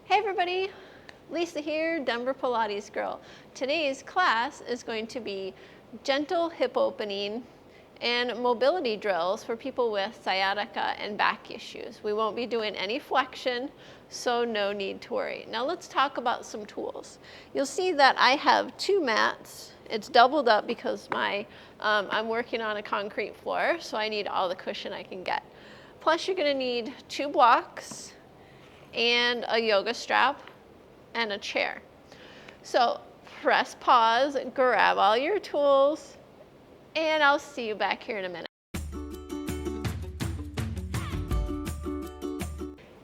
Hey everybody, Lisa here, Denver Pilates Girl. Today's class is going to be gentle hip opening and mobility drills for people with sciatica and back issues. We won't be doing any flexion, so no need to worry. Now let's talk about some tools. You'll see that I have two mats. It's doubled up because I'm working on a concrete floor, so I need all the cushion I can get. Plus you're gonna need 2 blocks, and a yoga strap, and a chair. So press pause, grab all your tools, and I'll see you back here in a minute.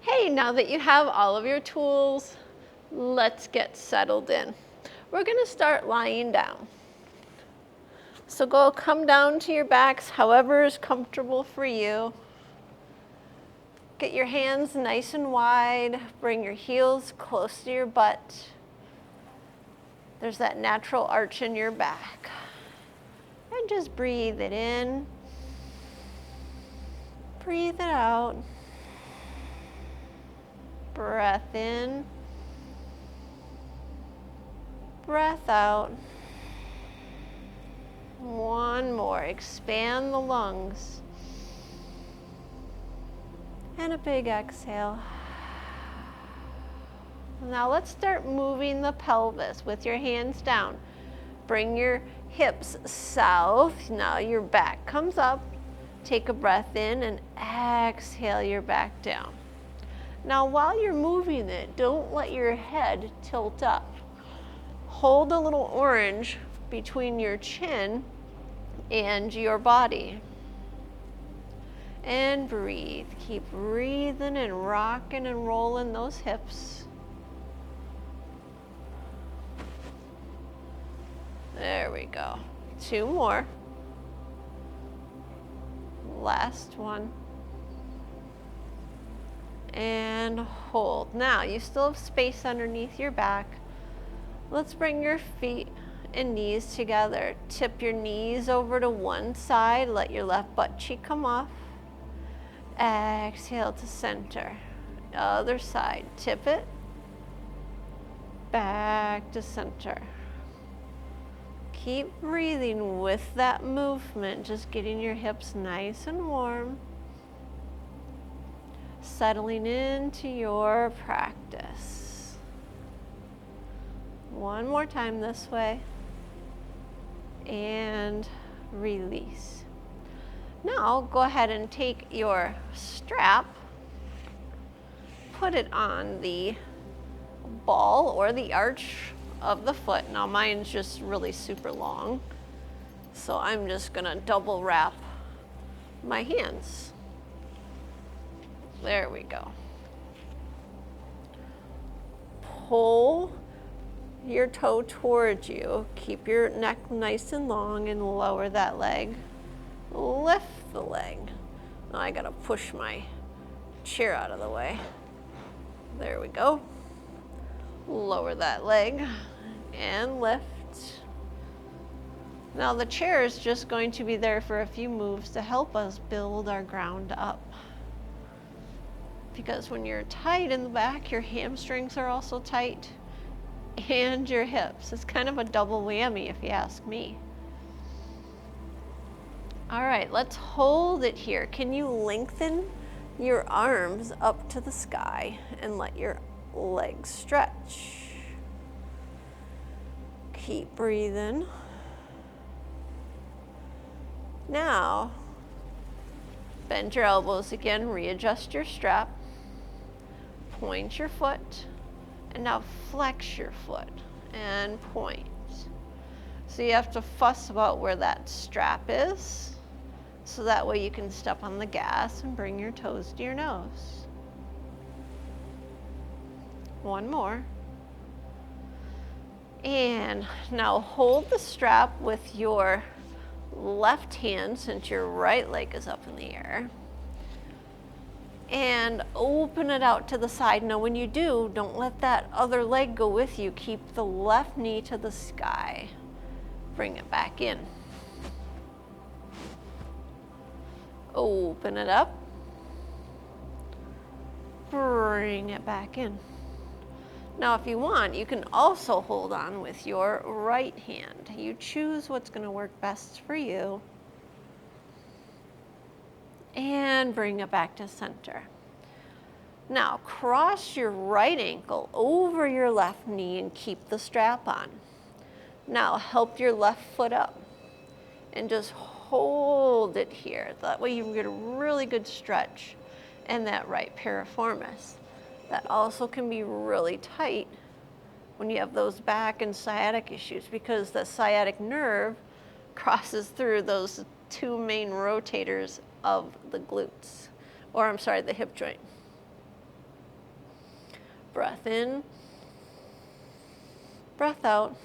Hey, now that you have all of your tools, let's get settled in. We're gonna start lying down. So come down to your backs, however is comfortable for you. Get your hands nice and wide, bring your heels close to your butt. There's that natural arch in your back. And just breathe it in, breathe it out. Breath in, breath out. One more, expand the lungs. And a big exhale. Now let's start moving the pelvis with your hands down. Bring your hips south. Now your back comes up. Take a breath in and exhale your back down. Now while you're moving it, don't let your head tilt up. Hold a little orange between your chin and your body. And breathe. Keep breathing and rocking and rolling those hips. There we go. 2 more. Last one. And hold. Now you still have space underneath your back. Let's bring your feet and knees together. Tip your knees over to one side. Let your left butt cheek come off. Exhale to center. Other side. Tip it. Back to center. Keep breathing with that movement, just getting your hips nice and warm. Settling into your practice. One more time this way. And release. Now go ahead and take your strap, put it on the ball or the arch of the foot. Now mine's just really super long, so I'm just gonna double wrap my hands. There we go. Pull your toe towards you. Keep your neck nice and long and lower that leg. Lift the leg. Now I gotta push my chair out of the way. There we go. Lower that leg and lift. Now the chair is just going to be there for a few moves to help us build our ground up. Because when you're tight in the back, your hamstrings are also tight and your hips. It's kind of a double whammy if you ask me. All right, let's hold it here. Can you lengthen your arms up to the sky and let your legs stretch? Keep breathing. Now, bend your elbows again, readjust your strap, point your foot, and now flex your foot and point. So you have to fuss about where that strap is, so that way you can step on the gas and bring your toes to your nose. One more. And now hold the strap with your left hand since your right leg is up in the air. And open it out to the side. Now when you do, don't let that other leg go with you. Keep the left knee to the sky. Bring it back in. Open it up. Bring it back in. Now, if you want, you can also hold on with your right hand. You choose what's going to work best for you. And bring it back to center. Now, cross your right ankle over your left knee and keep the strap on. Now, help your left foot up and just hold it here. That way you get a really good stretch in that right piriformis. That also can be really tight when you have those back and sciatic issues, because the sciatic nerve crosses through those two main rotators of the glutes, or I'm sorry, the hip joint. Breath in, breath out,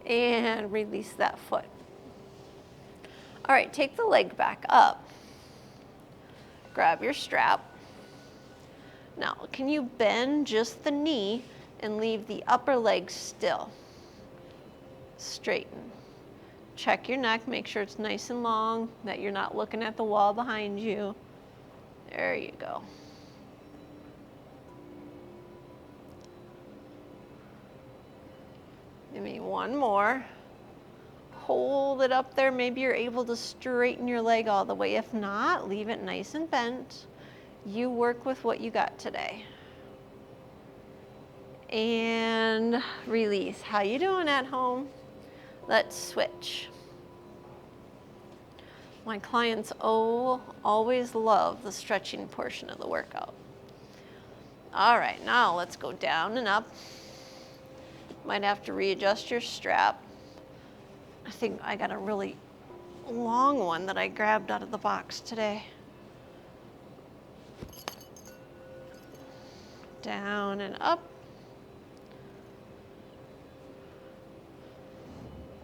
and release that foot. All right, take the leg back up. Grab your strap. Now, can you bend just the knee and leave the upper leg still? Straighten. Check your neck, make sure it's nice and long, that you're not looking at the wall behind you. There you go. Give me one more. Hold it up there. Maybe you're able to straighten your leg all the way. If not, leave it nice and bent. You work with what you got today. And release. How you doing at home? Let's switch. My clients always love the stretching portion of the workout. All right, now let's go down and up. Might have to readjust your strap. I think I got a really long one that I grabbed out of the box today. Down and up.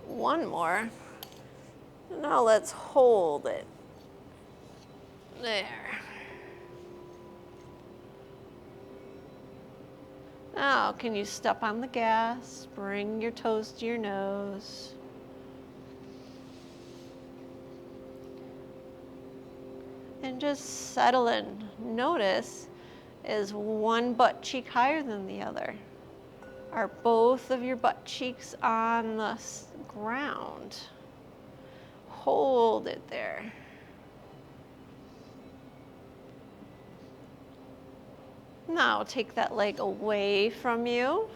One more. Now let's hold it. There. Now, can you step on the gas? Bring your toes to your nose. And just settle in. Notice, is one butt cheek higher than the other? Are both of your butt cheeks on the ground? Hold it there. Now take that leg away from you.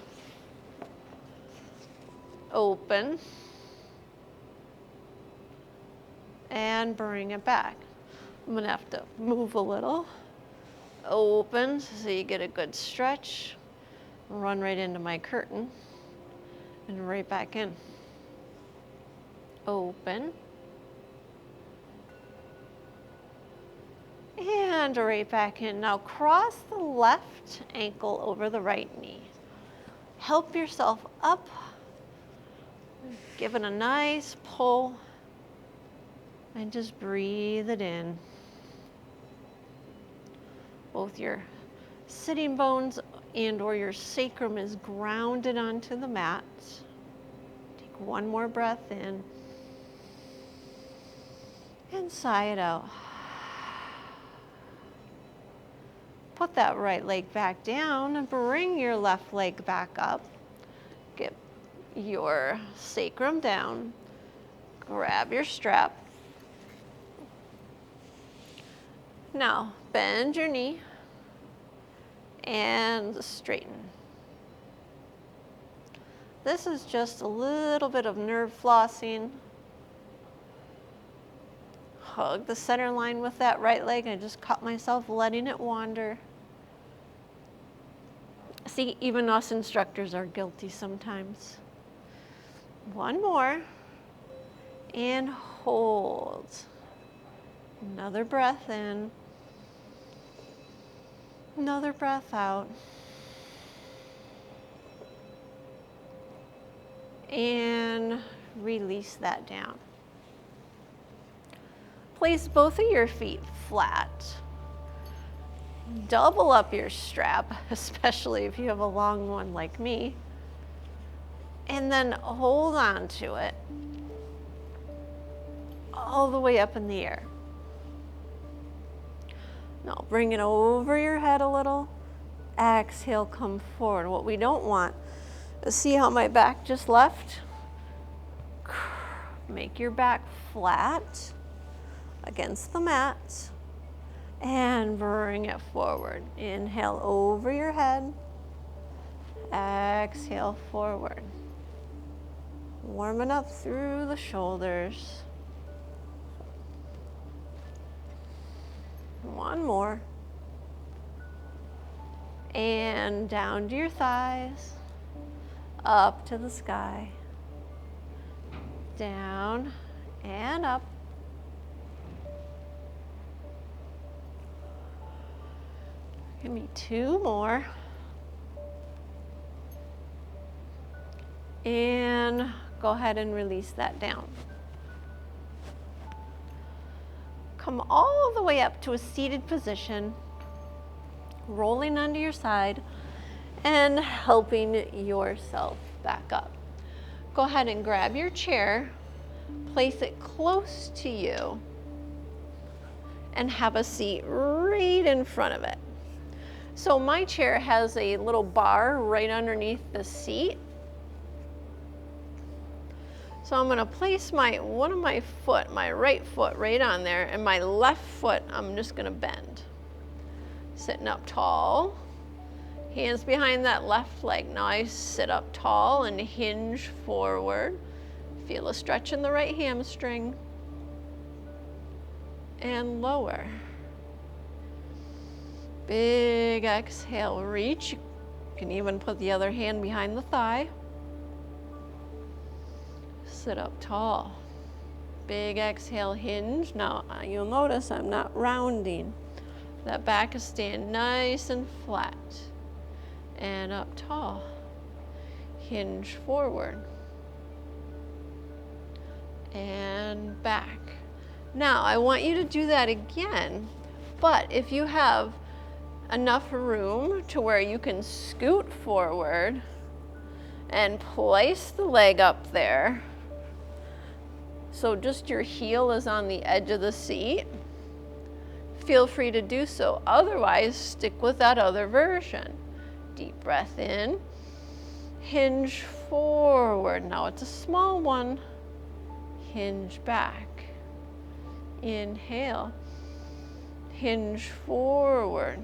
Open. And bring it back. I'm gonna have to move a little. Open so you get a good stretch. Run right into my curtain and right back in. Open. And right back in. Now cross the left ankle over the right knee. Help yourself up. Give it a nice pull. And just breathe it in. Both your sitting bones and or your sacrum is grounded onto the mat. Take one more breath in. And sigh it out. Put that right leg back down and bring your left leg back up. Get your sacrum down. Grab your strap. Now, bend your knee and straighten. This is just a little bit of nerve flossing. Hug the center line with that right leg. I just caught myself letting it wander. See, even us instructors are guilty sometimes. One more. And hold. Another breath in. Another breath out. And release that down. Place both of your feet flat. Double up your strap, especially if you have a long one like me. And then hold on to it all the way up in the air. Now bring it over your head a little exhale, come forward. What we don't want is, see how my back just left? Make your back flat against the mat and bring it forward. Inhale over your head, exhale forward. Warming up through the shoulders. One more. And down to your thighs, up to the sky. Down and up. Give me two more. And go ahead and release that down. Come all the way up to a seated position, rolling onto your side and helping yourself back up. Go ahead and grab your chair, place it close to you, and have a seat right in front of it. So my chair has a little bar right underneath the seat. So I'm gonna place one of my foot, my right foot, right on there, and my left foot, I'm just gonna bend. Sitting up tall, hands behind that left leg. Now I sit up tall and hinge forward. Feel a stretch in the right hamstring. And lower. Big exhale, reach. You can even put the other hand behind the thigh. Sit up tall. Big exhale, hinge. Now you'll notice I'm not rounding. That back is staying nice and flat. And up tall. Hinge forward. And back. Now I want you to do that again, but if you have enough room to where you can scoot forward and place the leg up there, so just your heel is on the edge of the seat, feel free to do so. Otherwise, stick with that other version. Deep breath in, hinge forward. Now it's a small one. Hinge back. Inhale, hinge forward.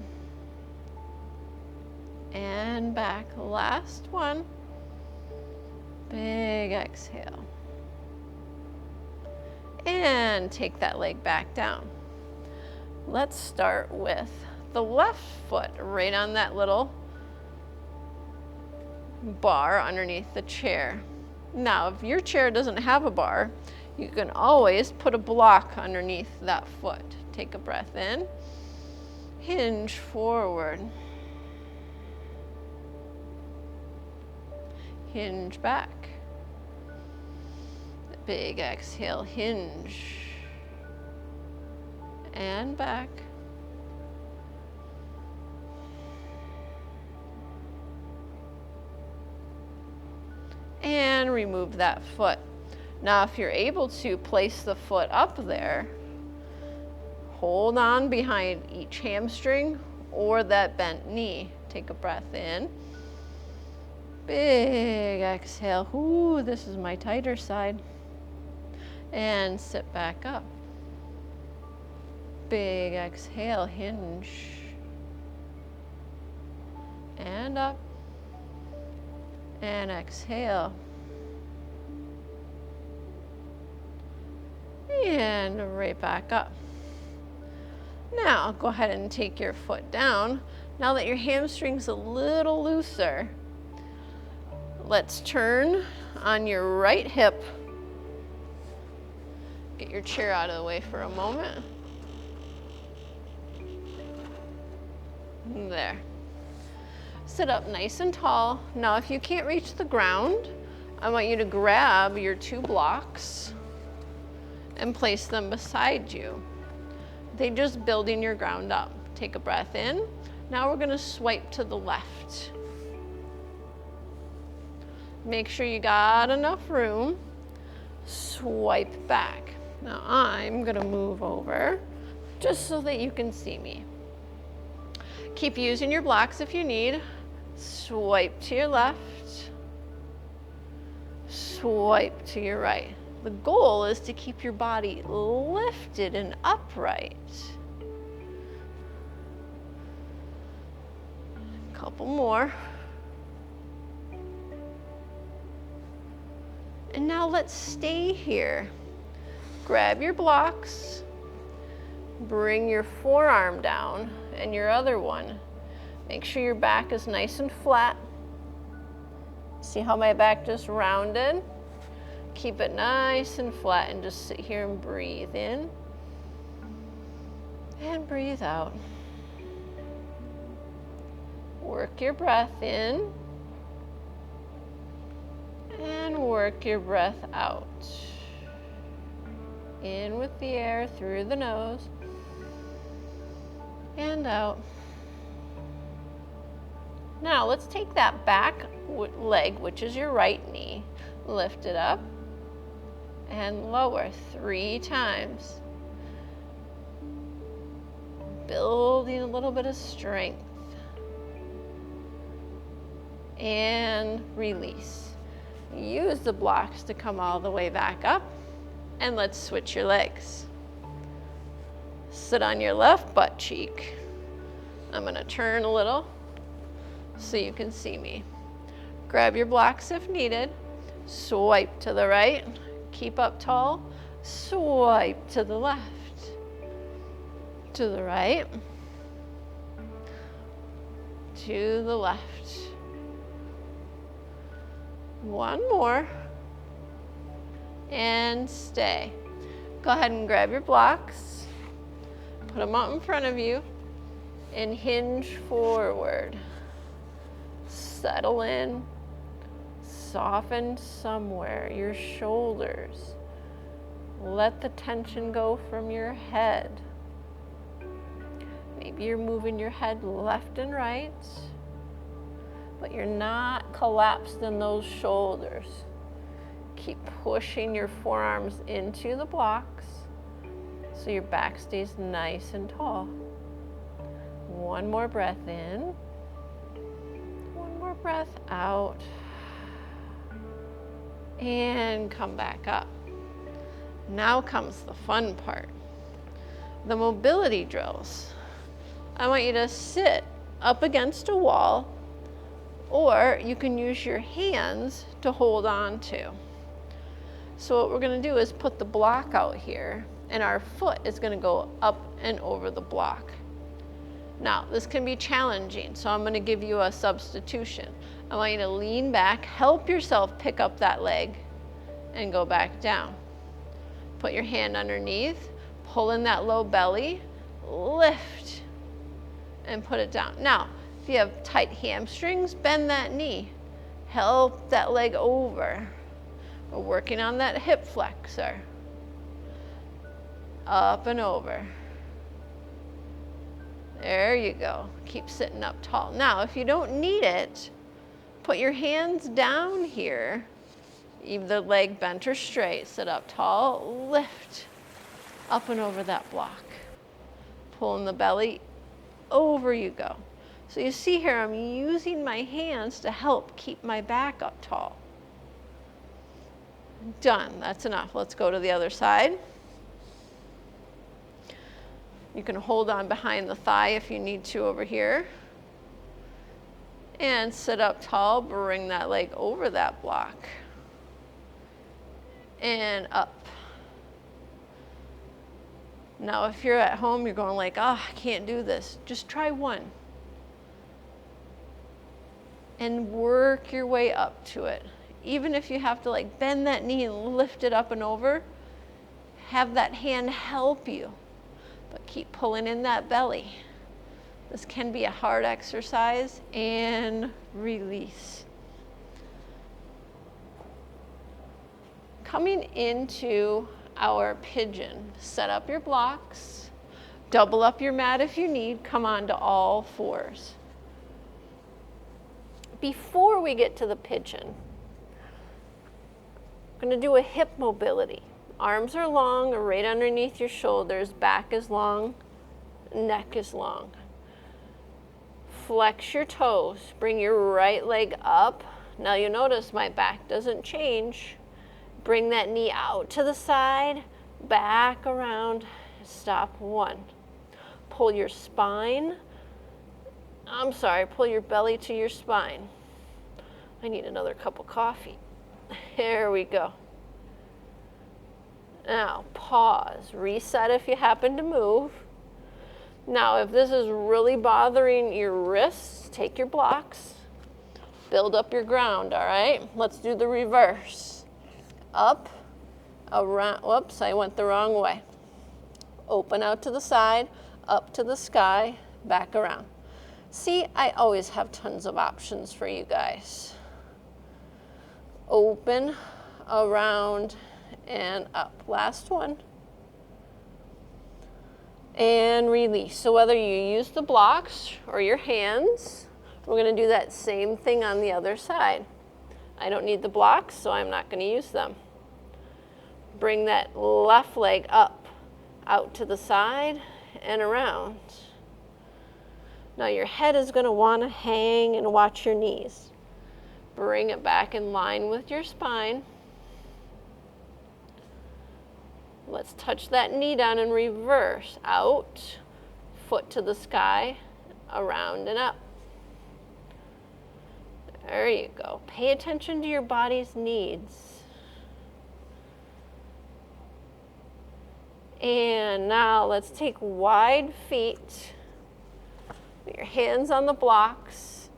And back. Last one. Big exhale. And take that leg back down. Let's start with the left foot right on that little bar underneath the chair. Now, if your chair doesn't have a bar, you can always put a block underneath that foot. Take a breath in, hinge forward, hinge back. Big exhale, hinge, and back. And remove that foot. Now, if you're able to place the foot up there, hold on behind each hamstring or that bent knee. Take a breath in. Big exhale. Ooh, this is my tighter side. And sit back up. Big exhale, hinge. And up. And exhale. And right back up. Now, go ahead and take your foot down. Now that your hamstring's a little looser, let's turn on your right hip. Get your chair out of the way for a moment. There. Sit up nice and tall. Now, if you can't reach the ground, I want you to grab your two blocks and place them beside you. They're just building your ground up. Take a breath in. Now we're gonna swipe to the left. Make sure you got enough room. Swipe back. Now I'm gonna move over just so that you can see me. Keep using your blocks if you need. Swipe to your left. Swipe to your right. The goal is to keep your body lifted and upright. Couple more. And now let's stay here. Grab your blocks. Bring your forearm down and your other one. Make sure your back is nice and flat. See how my back just rounded? Keep it nice and flat and just sit here and breathe in and breathe out. Work your breath in and work your breath out. In with the air through the nose and out. Now let's take that back leg, which is your right knee, lift it up and lower 3 times. Building a little bit of strength. And release. Use the blocks to come all the way back up. And let's switch your legs. Sit on your left butt cheek. I'm going to turn a little so you can see me. Grab your blocks if needed. Swipe to the right. Keep up tall. Swipe to the left. To the right. To the left. One more. And stay. Go ahead and grab your blocks. Put them out in front of you. And hinge forward. Settle in. Soften somewhere. Your shoulders. Let the tension go from your head. Maybe you're moving your head left and right, but you're not collapsed in those shoulders. Keep pushing your forearms into the blocks so your back stays nice and tall. One more breath in. One more breath out. And come back up. Now comes the fun part. The mobility drills. I want you to sit up against a wall, or you can use your hands to hold on to. So what we're going to do is put the block out here, and our foot is going to go up and over the block. Now, this can be challenging, so I'm going to give you a substitution. I want you to lean back, help yourself pick up that leg, and go back down. Put your hand underneath, pull in that low belly, lift, and put it down. Now, if you have tight hamstrings, bend that knee. Help that leg over. We're working on that hip flexor. Up and over. There you go. Keep sitting up tall. Now, if you don't need it, put your hands down here. Either leg bent or straight. Sit up tall. Lift. Up and over that block. Pull in the belly. Over you go. So you see here, I'm using my hands to help keep my back up tall. Done. That's enough. Let's go to the other side. You can hold on behind the thigh if you need to over here. And sit up tall. Bring that leg over that block. And up. Now, if you're at home, you're going like, oh, I can't do this. Just try one. And work your way up to it. Even if you have to like bend that knee and lift it up and over, have that hand help you. But keep pulling in that belly. This can be a hard exercise, and release. Coming into our pigeon, set up your blocks, double up your mat if you need, come on to all fours. Before we get to the pigeon, I'm going to do a hip mobility. Arms are long, or right underneath your shoulders, back is long, neck is long. flex your toes. Bring your right leg up. Now you notice my back doesn't change. Bring that knee out to the side, back around, stop. 1. Pull your spine. Pull your belly to your spine. I need another cup of coffee. There we go. Now pause, reset if you happen to move. Now if this is really bothering your wrists, take your blocks, build up your ground, all right? Let's do the reverse. Up, around, whoops, I went the wrong way. Open out to the side, up to the sky, back around. See, I always have tons of options for you guys. Open, around, and up. Last one. And release. So whether you use the blocks or your hands, we're going to do that same thing on the other side. I don't need the blocks, so I'm not going to use them. Bring that left leg up, out to the side, and around. Now your head is going to want to hang and watch your knees. Bring it back in line with your spine. Let's touch that knee down and reverse. Out, foot to the sky, around and up. There you go. Pay attention to your body's needs. And now let's take wide feet. Put your hands on the blocks.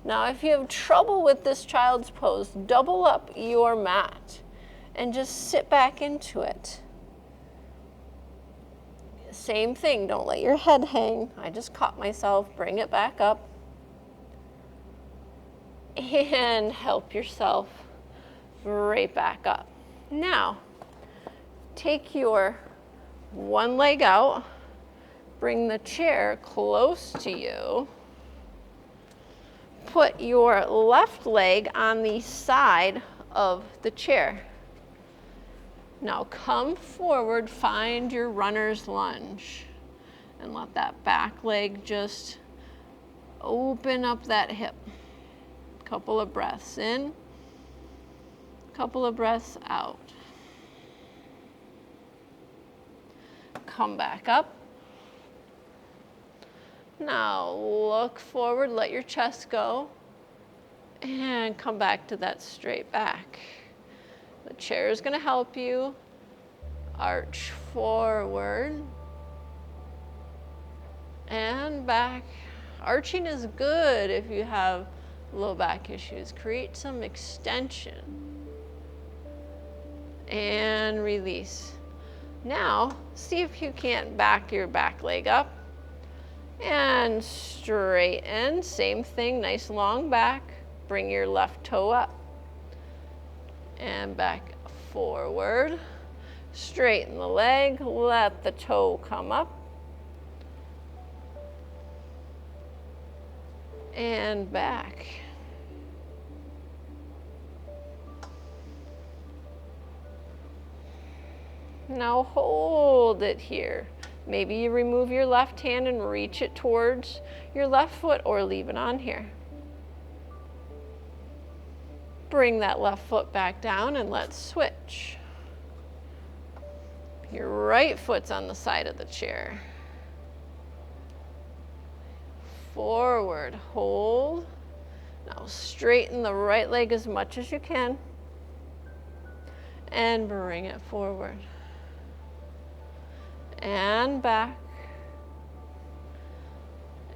Now if you have trouble with this child's pose, double up your mat and just sit back into it. Same thing, don't let your head hang. I just caught myself, bring it back up. And help yourself right back up. Now, take your one leg out, bring the chair close to you. Put your left leg on the side of the chair. Now come forward, find your runner's lunge, and let that back leg just open up that hip. Couple of breaths in, couple of breaths out. Come back up. Now look forward, let your chest go, and come back to that straight back. The chair is going to help you. Arch forward and back. Arching is good if you have low back issues. Create some extension. And release. Now, see if you can't back your back leg up. And straighten. Same thing, nice long back. Bring your left toe up. And back forward. Straighten the leg, let the toe come up. And back. Now hold it here. Maybe you remove your left hand and reach it towards your left foot, or leave it on here. Bring that left foot back down and let's switch. Your right foot's on the side of the chair. Forward, hold. Now straighten the right leg as much as you can. And bring it forward. And back.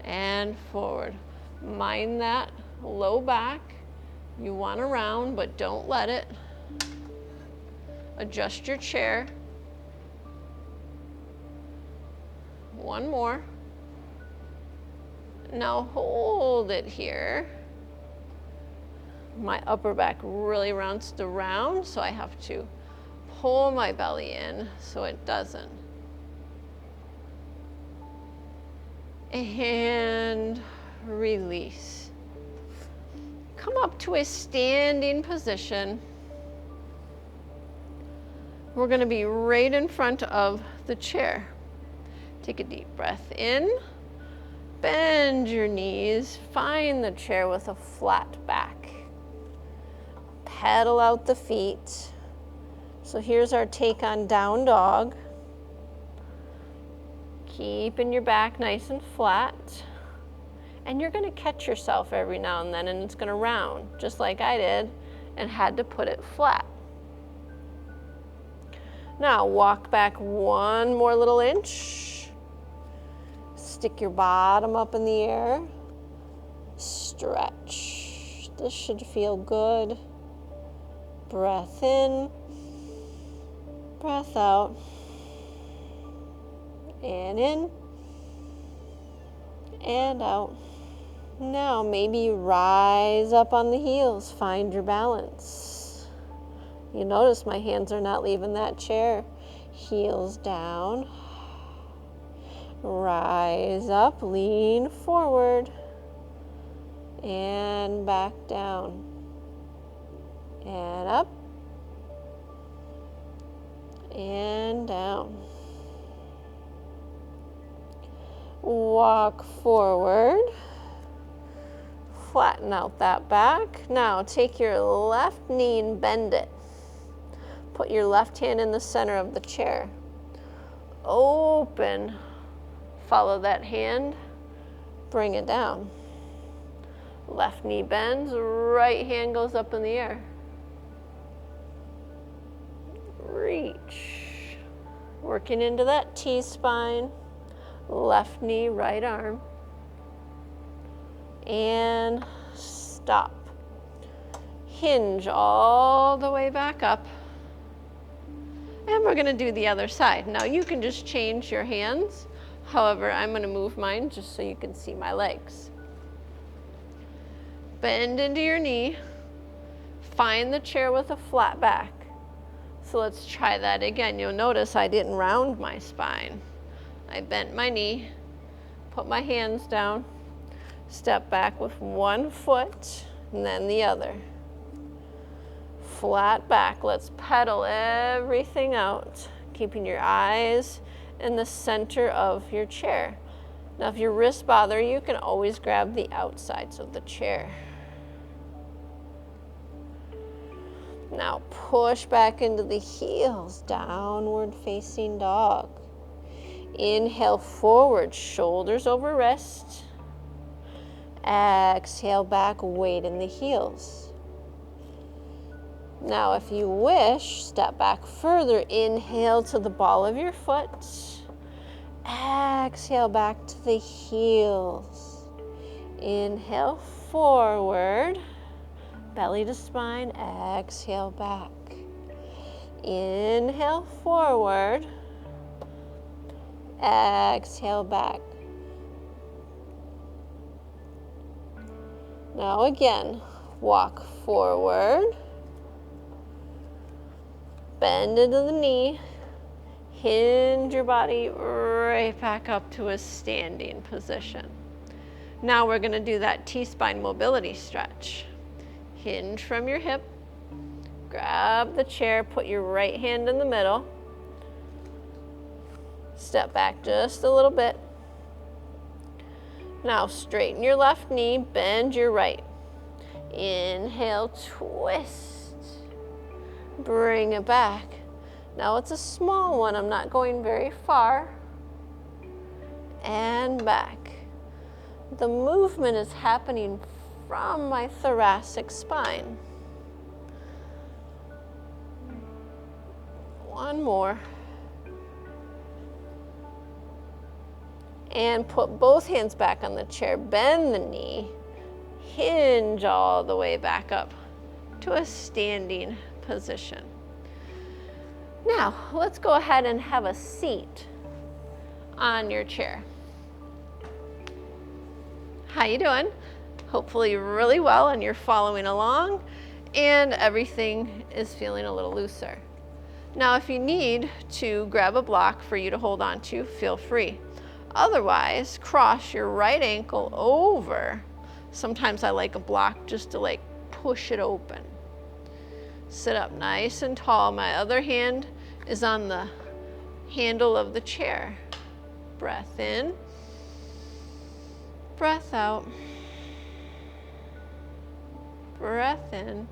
And forward. Mind that low back. You want to round, but don't let it. Adjust your chair. One more. Now hold it here. My upper back really rounds to round, so I have to pull my belly in so it doesn't. And release. Come up to a standing position. We're going to be right in front of the chair. Take a deep breath in, Bend your knees, find the chair with a flat back. Pedal out the feet. So here's our take on down dog. Keeping your back nice and flat. And you're gonna catch yourself every now and then, and it's gonna round, just like I did, and had to put it flat. Now walk back one more little inch. Stick your bottom up in the air. Stretch. This should feel good. Breath in, breath out. And in, and out. Now maybe you rise up on the heels, find your balance. You notice my hands are not leaving that chair. Heels down. Rise up, lean forward, and back down. And up, and down. Walk forward. Flatten out that back. Now take your left knee and bend it. Put your left hand in the center of the chair. Open. Follow that hand. Bring it down. Left knee bends, right hand goes up in the air. Reach. Working into that T-spine. Left knee, right arm. And stop. Hinge all the way back up. And we're gonna do the other side. Now you can just change your hands. However, I'm gonna move mine just so you can see my legs. Bend into your knee. Find the chair with a flat back. So let's try that again. You'll notice I didn't round my spine. I bent my knee, put my hands down, step back with one foot and then the other. Flat back. Let's pedal everything out, keeping your eyes in the center of your chair. Now if your wrists bother you, you can always grab the outsides of the chair. Now push back into the heels, downward facing dog. Inhale forward, shoulders over wrist. Exhale back, weight in the heels. Now if you wish, step back further. Inhale to the ball of your foot. Exhale back to the heels. Inhale forward, belly to spine. Exhale back. Inhale forward. Exhale back. Now again, walk forward. Bend into the knee. Hinge your body right back up to a standing position. Now we're going to do that T-spine mobility stretch. Hinge from your hip. Grab the chair, put your right hand in the middle. Step back just a little bit. Now straighten your left knee, bend your right. Inhale, twist. Bring it back. Now it's a small one, I'm not going very far. And back. The movement is happening from my thoracic spine. One more. And put both hands back on the chair. Bend the knee. Hinge all the way back up to a standing position. Now, let's go ahead and have a seat on your chair. How you doing? Hopefully really well and you're following along and everything is feeling a little looser. Now, if you need to grab a block for you to hold on to, feel free. Otherwise, cross your right ankle over. Sometimes I like a block just to like push it open. Sit up nice and tall. My other hand is on the handle of the chair. Breath in. Breath out. Breath in.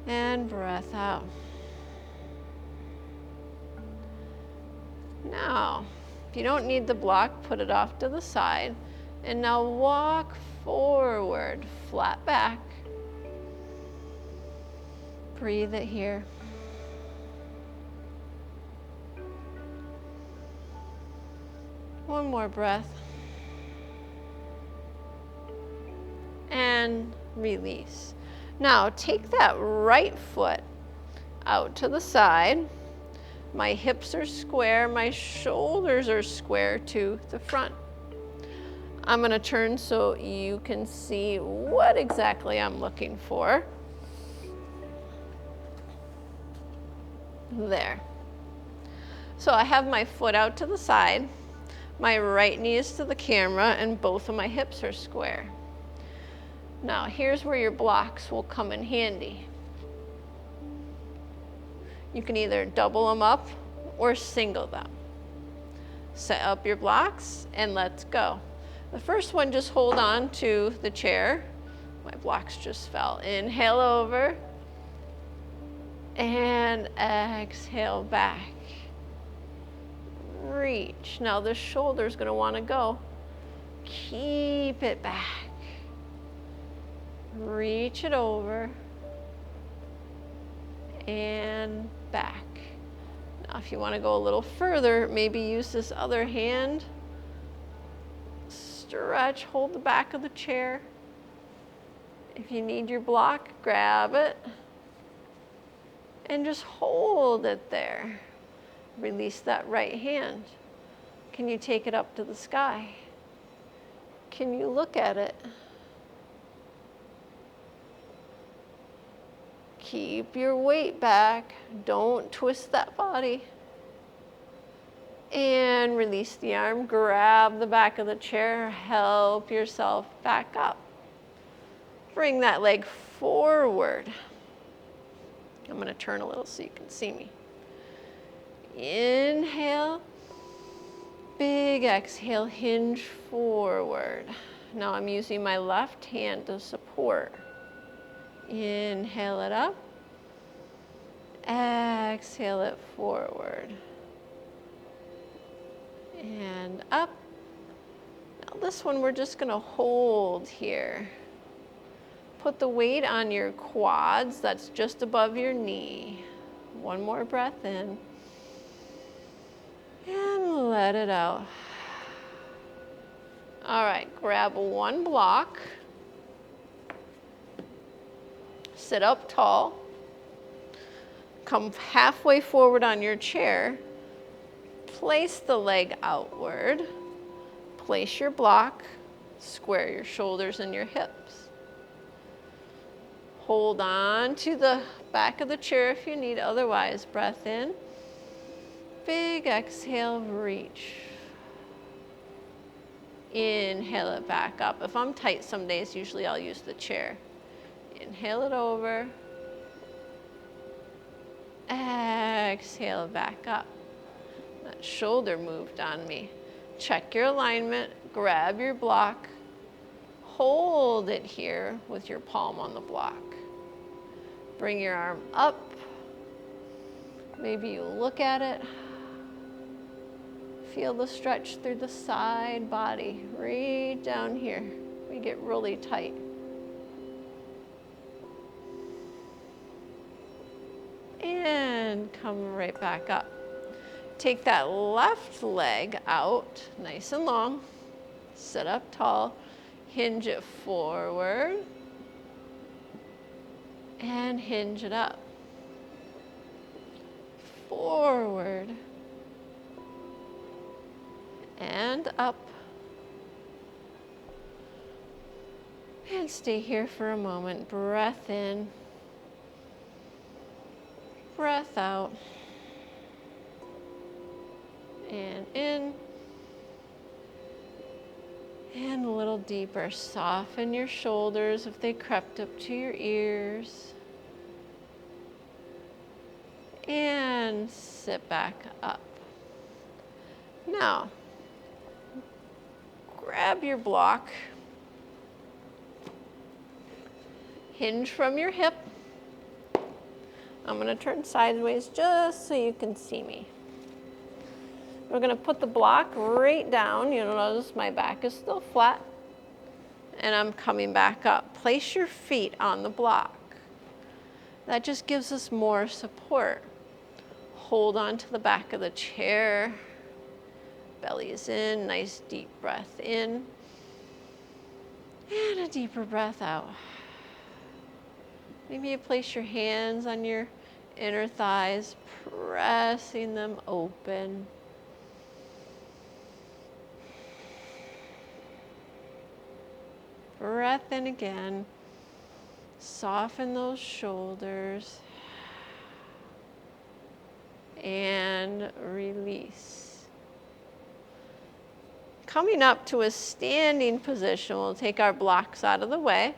And breath out. Now, if you don't need the block, put it off to the side. And now walk forward, flat back. Breathe it here. One more breath. And release. Now, take that right foot out to the side. My hips are square, my shoulders are square to the front. I'm going to turn so you can see what exactly I'm looking for. There. So I have my foot out to the side, my right knee is to the camera, and both of my hips are square. Now here's where your blocks will come in handy. You can either double them up or single them. Set up your blocks and let's go. The first one, just hold on to the chair. My blocks just fell. Inhale over and exhale back. Reach. Now the shoulder's going to want to go. Keep it back. Reach it over and back. Now if you want to go a little further, maybe use this other hand. Stretch, hold the back of the chair. If you need your block, grab it and just hold it there. Release that right hand. Can you take it up to the sky? Can you look at it? Keep your weight back. Don't twist that body. And release the arm. Grab the back of the chair. Help yourself back up. Bring that leg forward. I'm going to turn a little so you can see me. Inhale. Big exhale. Hinge forward. Now I'm using my left hand to support. Inhale it up. Exhale it forward. And up. Now this one we're just going to hold here. Put the weight on your quads. That's just above your knee. One more breath in. And let it out. All right, grab one block. Sit up tall. Come halfway forward on your chair. Place the leg outward. Place your block. Square your shoulders and your hips. Hold on to the back of the chair if you need, otherwise breath in. Big exhale, reach. Inhale it back up. If I'm tight some days, usually I'll use the chair. Inhale it over. Exhale back up. That shoulder moved on me. Check your alignment, grab your block, hold it here with your palm on the block. Bring your arm up. Maybe you look at it. Feel the stretch through the side body, right down here. We get really tight. And come right back up. Take that left leg out, nice and long. Sit up tall. Hinge it forward. And hinge it up. Forward. And up. And stay here for a moment. Breath in. Breath out. And in. And a little deeper. Soften your shoulders if they crept up to your ears. And sit back up. Now, grab your block, hinge from your hip. I'm going to turn sideways just so you can see me. We're going to put the block right down. You'll notice my back is still flat. And I'm coming back up. Place your feet on the block. That just gives us more support. Hold on to the back of the chair. Belly is in. Nice deep breath in. And a deeper breath out. Maybe you place your hands on your inner thighs, pressing them open. Breath in again. Soften those shoulders. And release. Coming up to a standing position, we'll take our blocks out of the way.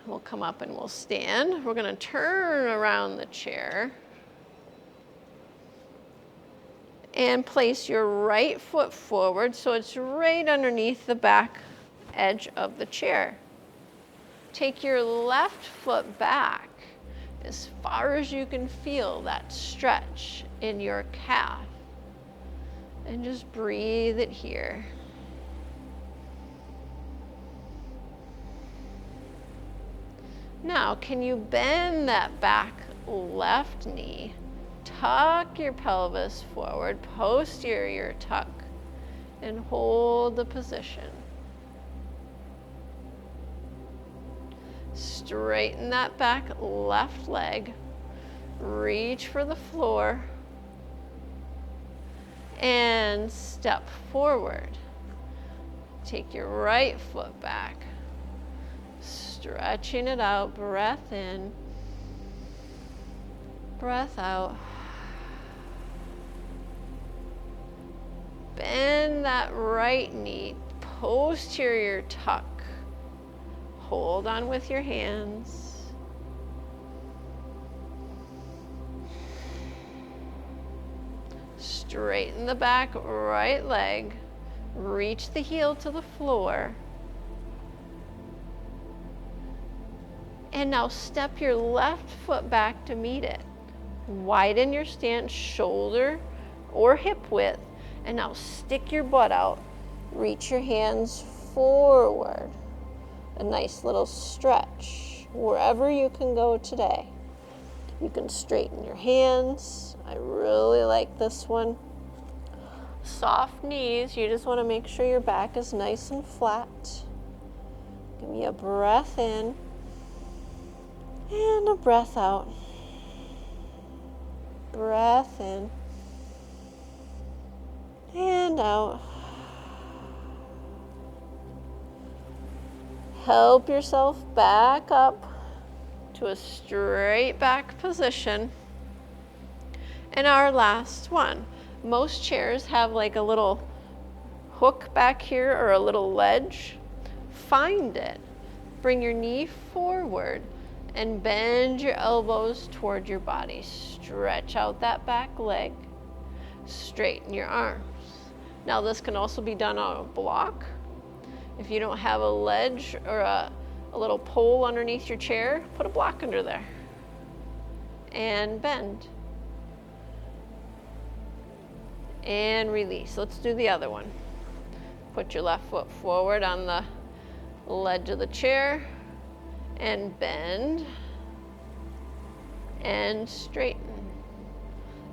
We'll come up and we'll stand. We're going to turn around the chair. And place your right foot forward so it's right underneath the back edge of the chair. Take your left foot back as far as you can feel that stretch in your calf. And just breathe it here. Now, can you bend that back left knee? Tuck your pelvis forward, posterior tuck, and hold the position. Straighten that back left leg. Reach for the floor. And step forward. Take your right foot back. Stretching it out. Breath in. Breath out. Bend that right knee. Posterior tuck. Hold on with your hands. Straighten the back right leg. Reach the heel to the floor. And now step your left foot back to meet it. Widen your stance, shoulder or hip width. And now stick your butt out. Reach your hands forward. A nice little stretch wherever you can go today. You can straighten your hands. I really like this one. Soft knees. You just want to make sure your back is nice and flat. Give me a breath in and a breath out. Breath in and out. Help yourself back up to a straight back position. And our last one. Most chairs have like a little hook back here or a little ledge. Find it. Bring your knee forward and bend your elbows toward your body. Stretch out that back leg. Straighten your arms. Now this can also be done on a block. If you don't have a ledge or a little pole underneath your chair, put a block under there. And bend. And release. Let's do the other one. Put your left foot forward on the ledge of the chair and bend and straighten.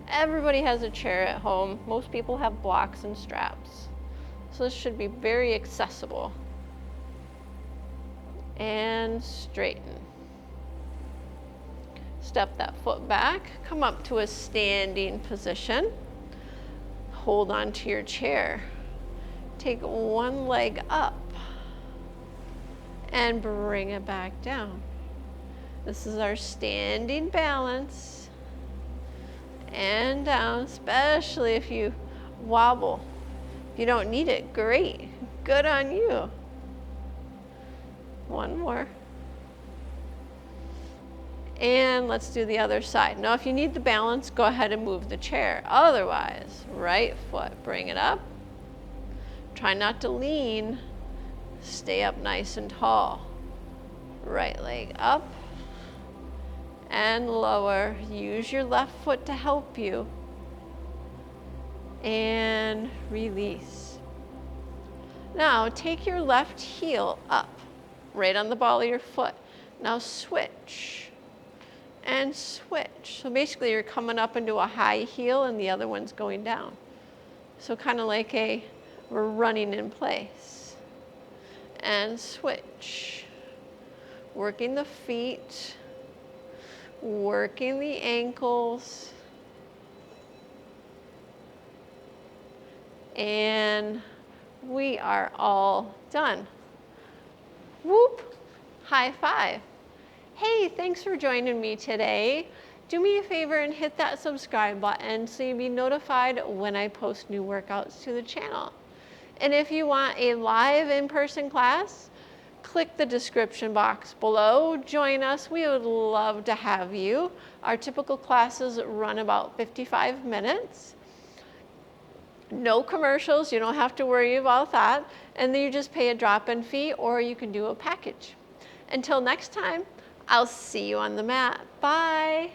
Everybody has a chair at home. Most people have blocks and straps. So this should be very accessible. And straighten. Step that foot back. Come up to a standing position. Hold on to your chair. Take one leg up and bring it back down. This is our standing balance. And down, especially if you wobble. If you don't need it, great. Good on you. One more. And let's do the other side. Now, if you need the balance, go ahead and move the chair. Otherwise, right foot, bring it up. Try not to lean. Stay up nice and tall. Right leg up and lower. Use your left foot to help you. And release. Now take your left heel up, right on the ball of your foot. Now switch and switch. So basically you're coming up into a high heel and the other one's going down. So kind of like we're running in place. And switch. Working the feet, working the ankles. And we are all done. Whoop, high five. Hey, thanks for joining me today. Do me a favor and hit that subscribe button so you'll be notified when I post new workouts to the channel. And if you want a live in-person class, click the description box below. Join us. We would love to have you. Our typical classes run about 55 minutes. No commercials. You don't have to worry about that. And then you just pay a drop-in fee, or you can do a package. Until next time, I'll see you on the mat. Bye.